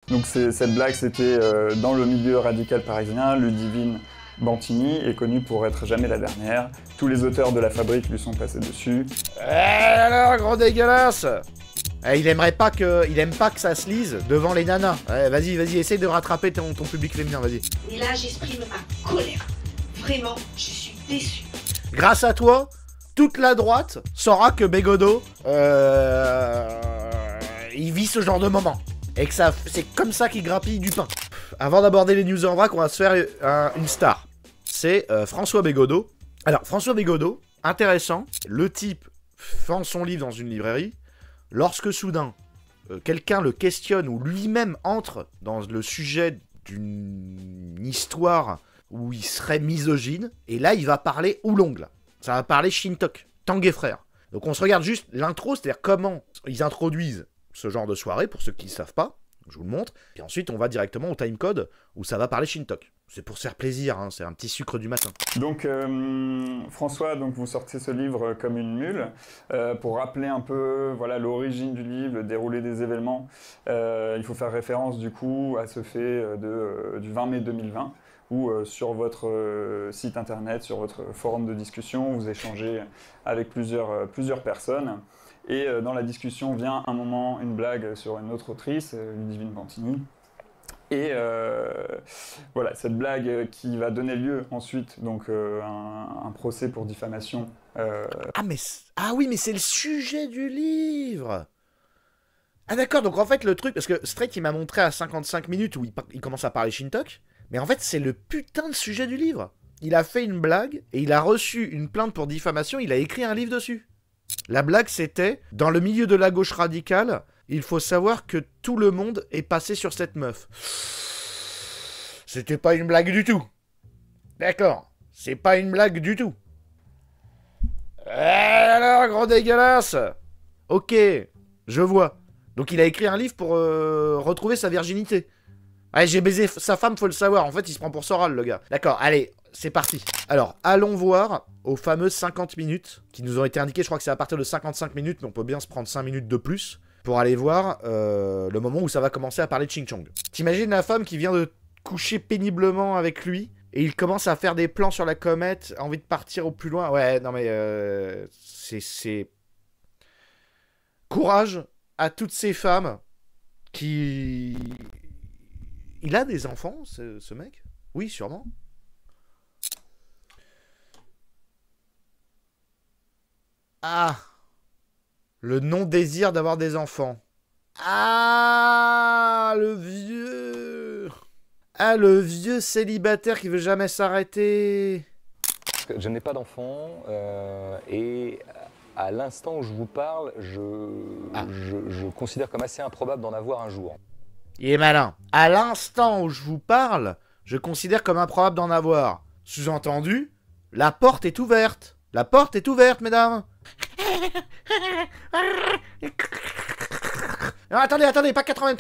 Donc cette blague, c'était dans le milieu radical parisien, Ludivine Bantini est connue pour être jamais la dernière. Tous les auteurs de La Fabrique lui sont passés dessus. Alors, gros dégueulasse. Il aime pas que ça se lise devant les nanas. Vas-y, essaye de rattraper ton public féminin, vas-y. Et là, j'exprime ma colère. Vraiment, je suis déçue. Grâce à toi, toute la droite saura que Bégodeau, il vit ce genre de moment. Et que c'est comme ça qu'il grappille du pain. Avant d'aborder les news en vrac, on va se faire une star. C'est François Bégodeau. Alors, François Bégodeau, intéressant. Le type vend son livre dans une librairie. Lorsque soudain, quelqu'un le questionne ou lui-même entre dans le sujet d'une histoire où il serait misogyne, et là, il va parler oulong, là. Ça va parler Shintok, Tanguay Frère. Donc on se regarde juste l'intro, c'est-à-dire comment ils introduisent ce genre de soirée, pour ceux qui ne savent pas, je vous le montre, et ensuite on va directement au timecode, où ça va parler Shintok. C'est pour se faire plaisir, hein, c'est un petit sucre du matin. Donc François, donc vous sortez ce livre comme une mule, pour rappeler un peu voilà, l'origine du livre, le déroulé des événements. Il faut faire référence du coup à ce fait du 20 mai 2020, où sur votre site internet, sur votre forum de discussion, vous échangez avec plusieurs personnes. Et dans la discussion vient un moment, une blague sur une autre autrice, Ludivine Bantini. Et voilà, cette blague qui va donner lieu ensuite donc un procès pour diffamation. Ah oui, mais c'est le sujet du livre. Ah d'accord, donc en fait le truc, parce que Straight il m'a montré à 55 minutes où il commence à parler Shintok, mais en fait c'est le putain de sujet du livre. Il a fait une blague et il a reçu une plainte pour diffamation, il a écrit un livre dessus. La blague c'était, dans le milieu de la gauche radicale, il faut savoir que tout le monde est passé sur cette meuf. C'était pas une blague du tout. D'accord, c'est pas une blague du tout. Alors, gros dégueulasse. Ok, je vois. Donc il a écrit un livre pour retrouver sa virginité. Ouais, j'ai baisé sa femme, faut le savoir. En fait, il se prend pour Soral, le gars. D'accord, allez, c'est parti. Alors, allons voir aux fameuses 50 minutes qui nous ont été indiquées. Je crois que c'est à partir de 55 minutes, mais on peut bien se prendre 5 minutes de plus pour aller voir le moment où ça va commencer à parler de Ching Chong. T'imagines la femme qui vient de coucher péniblement avec lui et il commence à faire des plans sur la comète, envie de partir au plus loin. Ouais, non mais c'est... Courage à toutes ces femmes qui... Il a des enfants, ce mec? Oui, sûrement. Ah, le non-désir d'avoir des enfants. Ah, le vieux. Ah, le vieux célibataire qui veut jamais s'arrêter. Je n'ai pas d'enfant et à l'instant où je vous parle, je considère comme assez improbable d'en avoir un jour. Il est malin. À l'instant où je vous parle, je considère comme improbable d'en avoir. Sous-entendu, la porte est ouverte. La porte est ouverte, mesdames. Non, attendez, pas 4 en même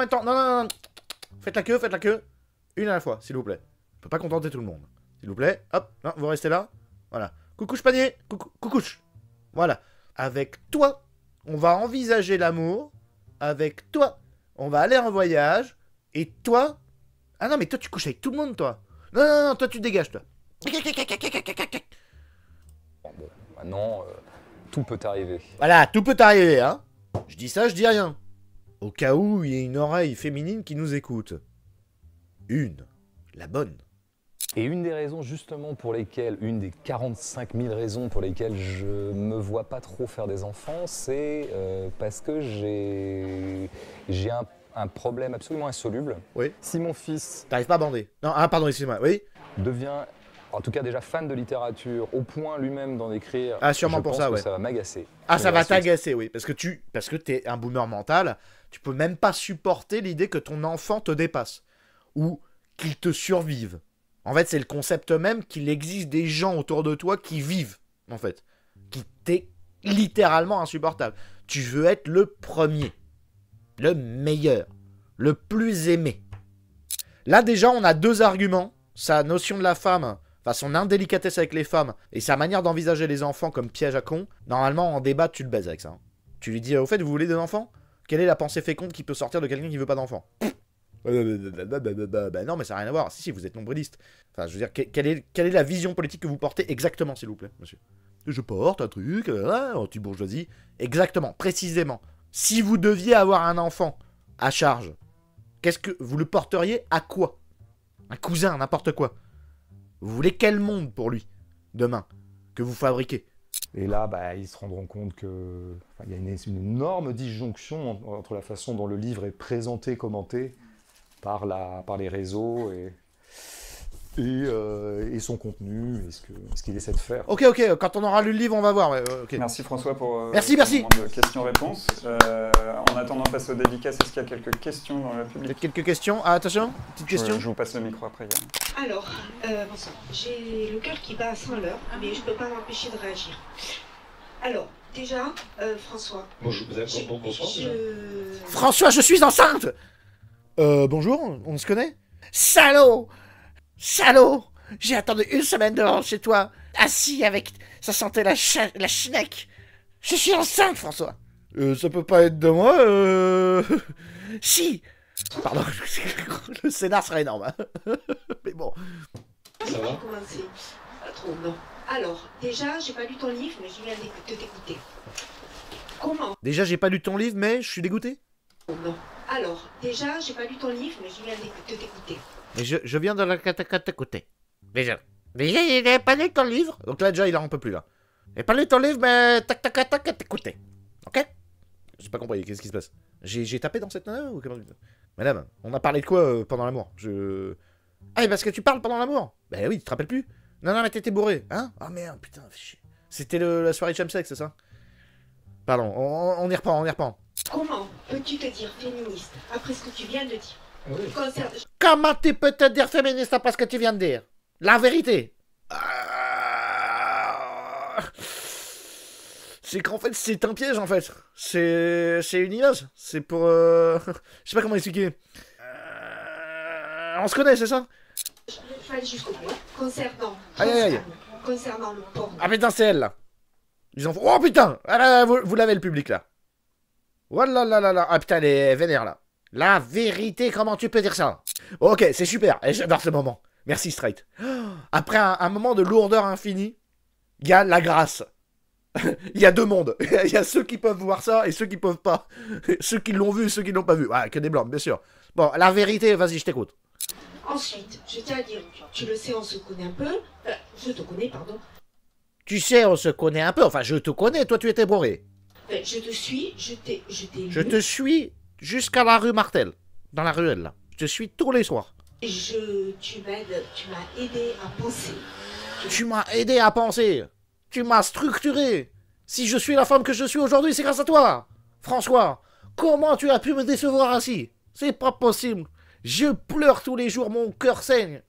temps, Non. Faites la queue. Une à la fois, s'il vous plaît. Je peux pas contenter tout le monde. S'il vous plaît, hop, non, vous restez là. Voilà. Coucouche panier, coucouche. Voilà. Avec toi, on va envisager l'amour. Avec toi, on va aller en voyage. Et toi... Ah non, mais toi, tu couches avec tout le monde, toi. Non, toi, tu dégages, toi. Bon, maintenant, tout peut arriver. Voilà, tout peut arriver, hein. Je dis ça, je dis rien. Au cas où il y ait une oreille féminine qui nous écoute. La bonne. Et une des raisons justement pour lesquelles, une des 45 000 raisons pour lesquelles je me vois pas trop faire des enfants, c'est parce que j'ai un problème absolument insoluble. Oui. Si mon fils... T'arrives pas à bander. Non, ah pardon, excuse-moi, oui. Devient, en tout cas déjà fan de littérature, au point lui-même d'en écrire, ah, sûrement pour ça, ouais. ça va m'agacer. Ah, ça va t'agacer, oui. Parce que t'es un boomer mental, tu peux même pas supporter l'idée que ton enfant te dépasse. Ou qu'il te survive. En fait, c'est le concept même qu'il existe des gens autour de toi qui vivent, en fait. Qui t'est littéralement insupportable. Tu veux être le premier. Le meilleur. Le plus aimé. Là, déjà, on a 2 arguments. Sa notion de la femme, enfin son indélicatesse avec les femmes, et sa manière d'envisager les enfants comme piège à con. Normalement, en débat, tu le baises avec ça. Hein. Tu lui dis, au fait, vous voulez des enfants? Quelle est la pensée féconde qui peut sortir de quelqu'un qui veut pas d'enfants? Bah non, mais ça n'a rien à voir. Si, vous êtes nombriliste. Enfin, je veux dire, quelle est la vision politique que vous portez exactement, s'il vous plaît, monsieur? Je porte un truc, anti-bourgeoisie. Exactement, précisément. Si vous deviez avoir un enfant à charge, qu'est-ce que vous le porteriez à quoi? Un cousin, n'importe quoi. Vous voulez quel monde pour lui, demain, que vous fabriquez? Et là, bah, ils se rendront compte qu'il y a une énorme disjonction entre la façon dont le livre est présenté, commenté par les réseaux et son contenu, et ce qu'il essaie de faire. Ok, quand on aura lu le livre, on va voir. Okay. Merci François pour merci. ce moment de questions-réponses. En attendant, on passe aux dédicaces. Est-ce qu'il y a quelques questions dans le public? Quelques questions. Ah, attention, petite question. Je vous passe le micro après. Alors, bonsoir. J'ai le cœur qui bat à 100 à l'heure, mais je ne peux pas m'empêcher de réagir. Alors, déjà, François. Bonjour, bonsoir. François, je suis enceinte. Bonjour, on se connaît? Salaud! Salaud! J'ai attendu une semaine devant chez toi, assis avec... Ça sentait la schneck. Je suis enceinte, François. Ça peut pas être de moi, Si! Pardon, le scénar serait énorme. Hein. Mais bon. Ça va commencer. Pas trop, non. Alors, déjà, j'ai pas lu ton livre, mais je viens de t'écouter. Comment? Déjà, j'ai pas lu ton livre, mais je suis dégoûté. Non. Alors, déjà, j'ai pas lu ton livre, mais je viens de t'écouter. Mais je viens de la t'écouter. Déjà, il n'a pas lu ton livre. Donc là, déjà, il en peut plus, là. Il n'a pas lu ton livre, mais t'écouter. Ok? J'ai pas compris, qu'est-ce qui se passe? J'ai tapé dans cette nana ou comment? Madame, on a parlé de quoi pendant l'amour? Ah, parce que tu parles pendant l'amour? Bah oui, tu te rappelles plus? Non, mais t'étais bourré, hein? Ah merde, putain, fais chier. C'était la soirée de Chamsex, c'est ça? Pardon, on y reprend. Comment peux-tu te dire féministe après ce que tu viens de dire? Oui. Comment tu peux te dire féministe après ce que tu viens de dire? La vérité. C'est qu'en fait, c'est un piège, en fait. C'est une image. C'est pour... Je sais pas comment expliquer. On se connaît, c'est ça? Il fallait jusqu'au bout. Aïe. Concernant le porno. Ah putain, c'est elle, là. Ils ont... Oh putain. Ah, là, vous l'avez, le public, là. Oh là là là là. Ah putain, elle est vénère, là. La vérité, comment tu peux dire ça? Ok, c'est super. Et j'adore ce moment. Merci, Straight. Après un moment de lourdeur infinie, il y a la grâce. Il y a deux mondes. Il y a ceux qui peuvent voir ça et ceux qui peuvent pas. Ceux qui l'ont vu et ceux qui l'ont pas vu. Ah, que des blancs, bien sûr. Bon, la vérité, vas-y, je t'écoute. Ensuite, je tiens à dire, tu le sais, on se connaît un peu. Je te connais, pardon. Tu sais, on se connaît un peu. Enfin, je te connais, toi tu étais bourré. Je te suis, je t'ai Je te suis jusqu'à la rue Martel. Dans la ruelle, là. Je te suis tous les soirs. Tu m'as aidé à penser. Tu m'as aidé à penser. Tu m'as structuré. Si je suis la femme que je suis aujourd'hui, c'est grâce à toi. François, comment tu as pu me décevoir ainsi? C'est pas possible. Je pleure tous les jours, mon cœur saigne.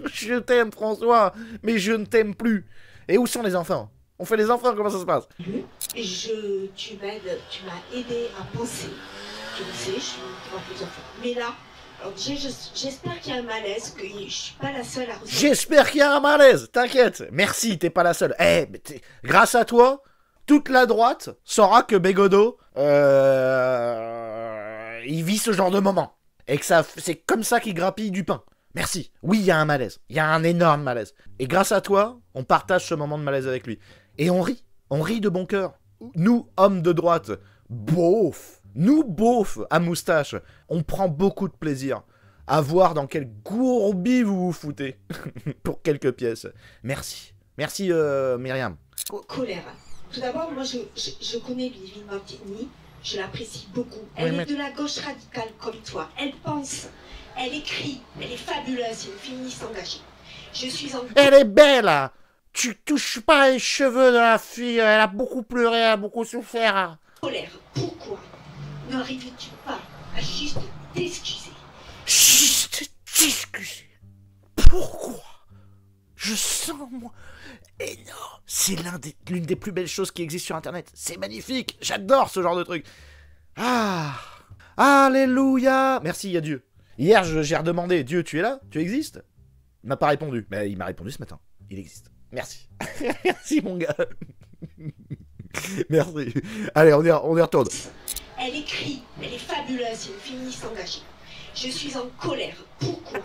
Je t'aime, François, mais je ne t'aime plus. Et où sont les enfants? On fait les enfants, comment ça se passe? Tu m'as aidé à penser. Tu le sais, je suis devant plusieurs fois. Mais là, alors j'espère qu'il y a un malaise, que je suis pas la seule à ressentir. J'espère qu'il y a un malaise, t'inquiète. Merci, t'es pas la seule. Grâce à toi, toute la droite saura que Bégodeau, il vit ce genre de moment. Et que c'est comme ça qu'il grappille du pain. Merci. Oui, il y a un malaise. Il y a un énorme malaise. Et grâce à toi, on partage ce moment de malaise avec lui. Et on rit. On rit de bon cœur. Nous, hommes de droite, beaufs. Nous, beaufs, à moustache, on prend beaucoup de plaisir à voir dans quel gourbi vous vous foutez. Pour quelques pièces. Merci. Merci, Myriam. Colère. Tout d'abord, moi, je connais Livine Martini. Je l'apprécie beaucoup. Elle est de la gauche radicale comme toi. Elle pense, elle écrit, elle est fabuleuse, c'est une féministe engagée. Je suis en... Elle est belle. Tu touches pas les cheveux de la fille. Elle a beaucoup pleuré, elle a beaucoup souffert. Colère, pourquoi n'arrives-tu pas à juste t'excuser? Juste t'excuser. Pourquoi? Je sens, moi... énorme. C'est l'une des plus belles choses qui existent sur Internet. C'est magnifique. J'adore ce genre de truc. Ah. Alléluia. Merci à Dieu. Hier, j'ai redemandé, Dieu, tu es là? Tu existes? Il m'a pas répondu. Mais il m'a répondu ce matin. Il existe. Merci. Merci, mon gars. Merci. Allez, on y retourne. Elle écrit, elle est fabuleuse, c'est une féministe engagée. Je suis en colère. Pourquoi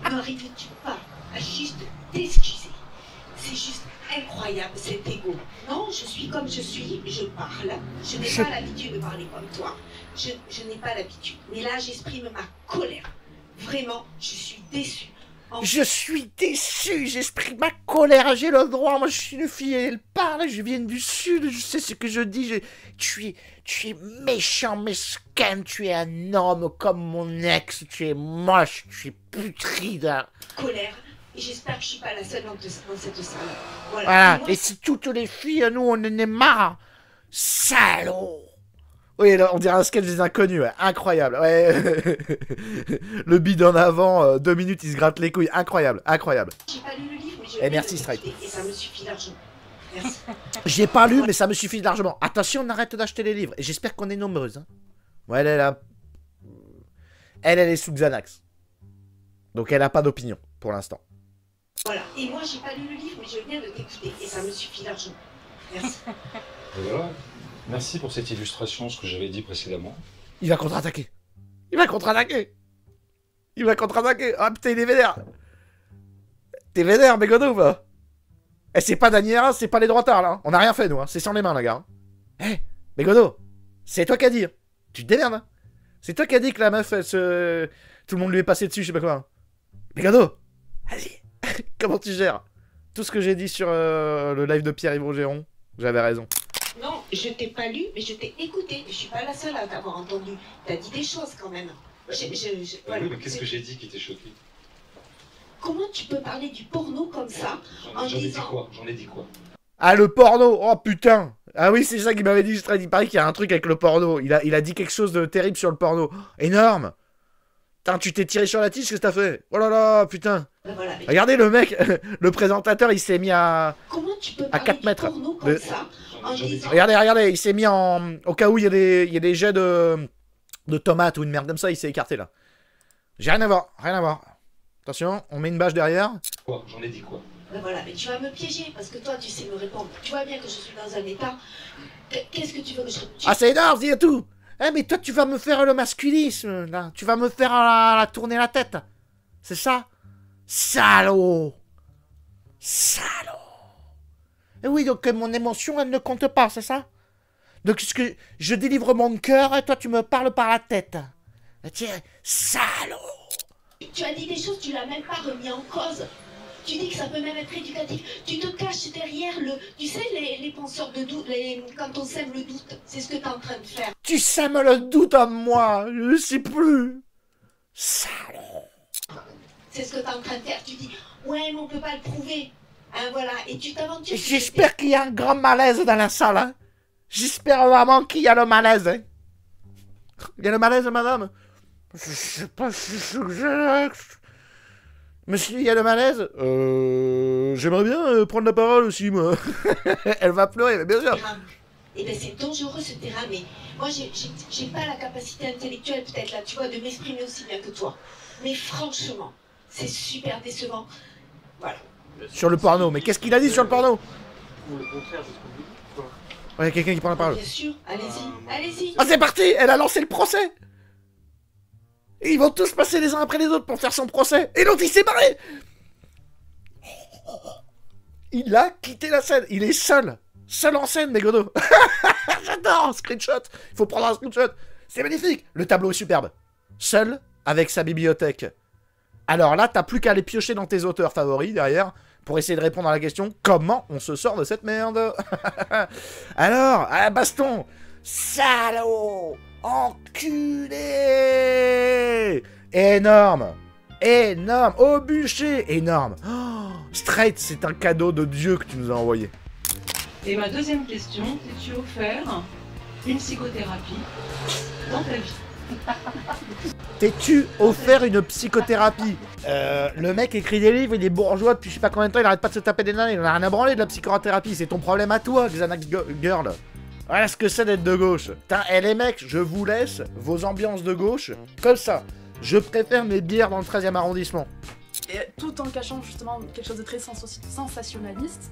n'arrives-tu pas à juste t'excuser? C'est juste incroyable cet ego. Non, je suis comme je suis, je parle. Je n'ai pas l'habitude de parler comme toi. Je n'ai pas l'habitude. Mais là, j'exprime ma colère. Vraiment, je suis déçue. Je suis déçu, j'exprime ma colère, j'ai le droit, moi je suis une fille, elle parle, je viens du sud, je sais ce que je dis, tu es méchant, mesquin, tu es un homme comme mon ex, tu es moche, tu es putride. Colère, et j'espère que je suis pas la seule dans cette salle. Voilà, et si toutes les filles, nous on en est marre, salaud. Oui, là, on dirait un sketch des inconnus, ouais. Incroyable. Ouais. Le bide en avant, 2 minutes, il se gratte les couilles. Incroyable, incroyable. J'ai pas lu le livre, mais je Et merci, Stripe. Et ça me suffit largement. Merci. J'ai pas lu, mais ça me suffit largement. Attention, on arrête d'acheter les livres. Et j'espère qu'on est nombreuses. Hein. Ouais, elle est là. Elle est sous Xanax. Donc elle a pas d'opinion, pour l'instant. Voilà. Et moi, j'ai pas lu le livre, mais je viens de t'écouter. Et ça me suffit largement. Merci. Et voilà. Merci pour cette illustration, ce que j'avais dit précédemment. Il va contre-attaquer. Il va contre-attaquer. Il va contre-attaquer. Ah putain, il est vénère. T'es vénère, Bégodo ou pas? Eh, c'est pas Daniela, c'est pas les droitards, là. On a rien fait, nous. Hein. C'est sans les mains, la gars. Eh, Bégodo, c'est toi qui as dit. Tu te démerdes. Hein. C'est toi qui as dit que la meuf, elle se... tout le monde lui est passé dessus, je sais pas quoi. Bégodo, vas-y. Comment tu gères? Tout ce que j'ai dit sur le live de Pierre-Yves Rougeron, j'avais raison. Non, je t'ai pas lu, mais je t'ai écouté. Je suis pas la seule à t'avoir entendu. T'as dit des choses quand même. Voilà. Oui, mais qu'est-ce que j'ai dit qui t'est choqué? Comment tu peux parler du porno comme ça en disant... J'en ai dit quoi? Ah, le porno. Oh putain. Ah oui, c'est ça qu'il m'avait dit. Il paraît qu'il y a un truc avec le porno. Il a dit quelque chose de terrible sur le porno. Oh, énorme. Putain, tu t'es tiré sur la tige, qu'est-ce que t'as fait? Oh là là, putain. Voilà, mais... Regardez le mec, le présentateur, il s'est mis à... Comment tu peux à parler 4 du mètres. porno comme ça en disant... Regardez, il s'est mis en... Au cas où il y a des jets de tomates ou une merde comme ça, il s'est écarté là. J'ai rien à voir, rien à voir. Attention, on met une bâche derrière. Quoi? J'en ai dit quoi? Voilà, mais tu vas me piéger parce que toi, tu sais me répondre. Tu vois bien que je suis dans un état... Qu'est-ce que tu veux que je... Ah, c'est énorme, dis tout. Eh, mais toi, tu vas me faire le masculisme, là. Tu vas me faire la tourner la tête. C'est ça? Salaud. Salaud. Et oui, donc mon émotion, elle ne compte pas, c'est ça? Donc, je délivre mon cœur et toi, tu me parles par la tête. Tiens, salaud. Tu as dit des choses, tu l'as même pas remis en cause. Tu dis que ça peut même être éducatif. Tu te caches derrière le... Tu sais, les penseurs de doute, quand on sème le doute, c'est ce que tu es en train de faire. Tu sèmes le doute en moi, je ne sais plus. Salaud. C'est ce que tu es en train de faire. Tu dis, ouais, mais on peut pas le prouver. Hein, voilà, et tu t'aventures... J'espère qu'il y a un grand malaise dans la salle. Hein. J'espère vraiment qu'il y a le malaise. Hein. Il y a le malaise, madame? Je sais pas si je suggère... Monsieur, il y a le malaise? J'aimerais bien prendre la parole aussi, moi. Elle va pleurer, mais bien sûr. Eh bien, c'est dangereux ce terrain, mais moi, j'ai pas la capacité intellectuelle, peut-être là, tu vois, de m'exprimer aussi bien que toi. Mais franchement, c'est super décevant. Voilà. Sur le porno, mais qu'est-ce qu'il a dit sur le porno? Le contraire de ce que vous dites, quoi. Ouais, il y a quelqu'un qui prend la parole. Bien sûr, allez-y, allez-y. Ah, c'est parti! Elle a lancé le procès! Et ils vont tous passer les uns après les autres pour faire son procès. Et l'autre, il s'est barré! Il a quitté la scène. Il est seul. Seul en scène, Bégodo. J'adore, screenshot. Il faut prendre un screenshot. C'est magnifique. Le tableau est superbe. Seul, avec sa bibliothèque. Alors là, t'as plus qu'à aller piocher dans tes auteurs favoris derrière pour essayer de répondre à la question comment on se sort de cette merde. Alors, à la baston. Salaud. Enculé. Énorme. Énorme. Au bûcher. Énorme. Oh, Straight, c'est un cadeau de Dieu que tu nous as envoyé. Et ma deuxième question, t'es-tu offert une psychothérapie dans ta vie? T'es-tu offert une psychothérapie? Le mec écrit des livres, il est bourgeois depuis je sais pas combien de temps, il arrête pas de se taper des nains, il en a rien à branler de la psychothérapie, c'est ton problème à toi, Xanax Girl. Voilà ce que c'est d'être de gauche. Putain, et les mecs, je vous laisse vos ambiances de gauche comme ça. Je préfère mes bières dans le 13e arrondissement. Et tout tout en cachant justement quelque chose de très sensationnaliste,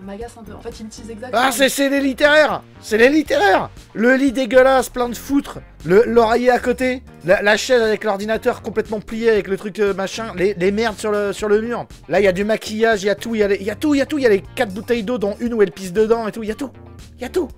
m'agace un peu. En fait, il utilise exactement... Ah, c'est les littéraires. C'est les littéraires. Le lit dégueulasse, plein de foutre. L'oreiller à côté. La chaise avec l'ordinateur complètement plié avec le truc machin. Les merdes sur le mur. Là, il y a du maquillage, il y a tout. Il y a tout. Il y a les 4 bouteilles d'eau dont une où elle pisse dedans et tout. Il y a tout. Il y a tout.